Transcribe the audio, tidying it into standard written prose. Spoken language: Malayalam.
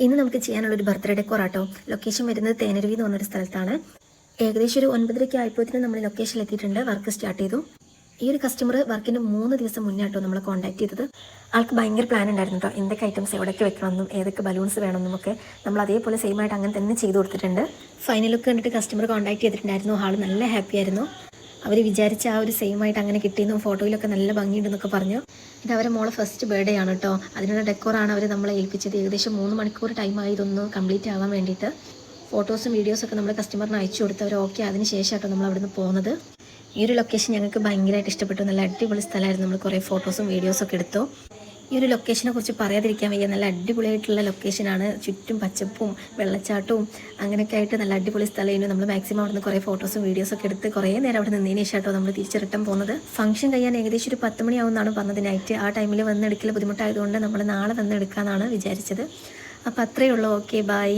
ഇന്ന് നമുക്ക് ചെയ്യാനുള്ളൊരു ബർത്ത്ഡേ ഡെക്കോറാട്ടോ. ലൊക്കേഷൻ വരുന്നത് തേനരുവി എന്ന് പറഞ്ഞൊരു സ്ഥലത്താണ്. ഏകദേശം ഒരു 9:30 ആയപ്പോഴത്തേനും നമ്മൾ ലൊക്കേഷനിൽ എത്തിയിട്ടുണ്ട്. വർക്ക് സ്റ്റാർട്ട് ചെയ്തു. ഈ ഒരു കസ്റ്റമർ വർക്കിന് 3 ദിവസം മുന്നേ ആട്ടോ നമ്മളെ കോൺടാക്ട് ചെയ്തത്. ആൾക്ക് ഭയങ്കര പ്ലാൻ ഉണ്ടായിരുന്നു കേട്ടോ, എന്തൊക്കെ ഐറ്റംസ് എവിടെയൊക്കെ വെക്കണമെന്നും ഏതൊക്കെ ബലൂൺസ് വേണമെന്നും ഒക്കെ. നമ്മൾ അതേപോലെ സെയിം ആയിട്ട് അങ്ങനെ തന്നെ ചെയ്തു കൊടുത്തിട്ടുണ്ട്. ഫൈനൽ ലുക്ക് കണ്ടിട്ട് കസ്റ്റമർ കോൺടാക്ട് ചെയ്തിട്ടുണ്ടായിരുന്നു. ആൾ നല്ല ഹാപ്പി ആയിരുന്നു. അവർ വിചാരിച്ച ആ ഒരു സെയിം ആയിട്ട് അങ്ങനെ കിട്ടിയെന്നും ഫോട്ടോയിലൊക്കെ നല്ല ഭംഗിയുണ്ടെന്നൊക്കെ പറഞ്ഞു. ഇത് അവരെ മോളെ ഫസ്റ്റ് ബർത്ത്ഡേ ആണ് കേട്ടോ. അതിനുള്ള ഡെക്കോറാണ് അവർ നമ്മളെ ഏൽപ്പിച്ചത്. ഏകദേശം 3 മണിക്കൂർ ടൈമായി ഇതൊന്ന് കംപ്ലീറ്റ് ആവാൻ വേണ്ടിയിട്ട്. ഫോട്ടോസും വീഡിയോസൊക്കെ നമ്മൾ കസ്റ്റമറിന് അയച്ചു കൊടുത്ത് അവർ ഓക്കെ അതിന് ശേഷം കേട്ടോ നമ്മൾ അവിടെ നിന്ന് പോകുന്നത്. ഈ ഒരു ലൊക്കേഷൻ ഞങ്ങൾക്ക് ഭയങ്കരമായിട്ട് ഇഷ്ടപ്പെട്ടു. നല്ല അടിപൊളി സ്ഥലമായിരുന്നു. നമ്മൾ കുറേ ഫോട്ടോസും വീഡിയോസൊക്കെ എടുത്തു. ഈ ഒരു ലൊക്കേഷനെ കുറിച്ച് പറയാതിരിക്കാൻ വയ്യ. നല്ല അടിപൊളിയായിട്ടുള്ള ലൊക്കേഷനാണ്. ചുറ്റും പച്ചപ്പും വെള്ളച്ചാട്ടവും അങ്ങനെയൊക്കെ ആയിട്ട് നല്ല അടിപൊളി സ്ഥലമായിരുന്നു. നമ്മൾ മാക്സിമം അവിടെ നിന്ന് കുറേ ഫോട്ടോസും വീഡിയോസൊക്കെ എടുത്ത് കുറേ നേരം അവിടെ നിന്നതിന് ശേഷം കേട്ടോ നമ്മൾ തിരിച്ച് റിട്ടേൺ പോകുന്നത്. ഫംഗ്ഷൻ കഴിയാൻ ഏകദേശം ഒരു 10 മണിയാവുമെന്നാണ് പറഞ്ഞത് നൈറ്റ്. ആ ടൈമിൽ വന്നെടുക്കൽ ബുദ്ധിമുട്ടായതുകൊണ്ട് നമ്മൾ നാളെ വന്നെടുക്കാമെന്നാണ് വിചാരിച്ചത്. അപ്പോൾ അത്രയേ ഉള്ളൂ. Okay, by.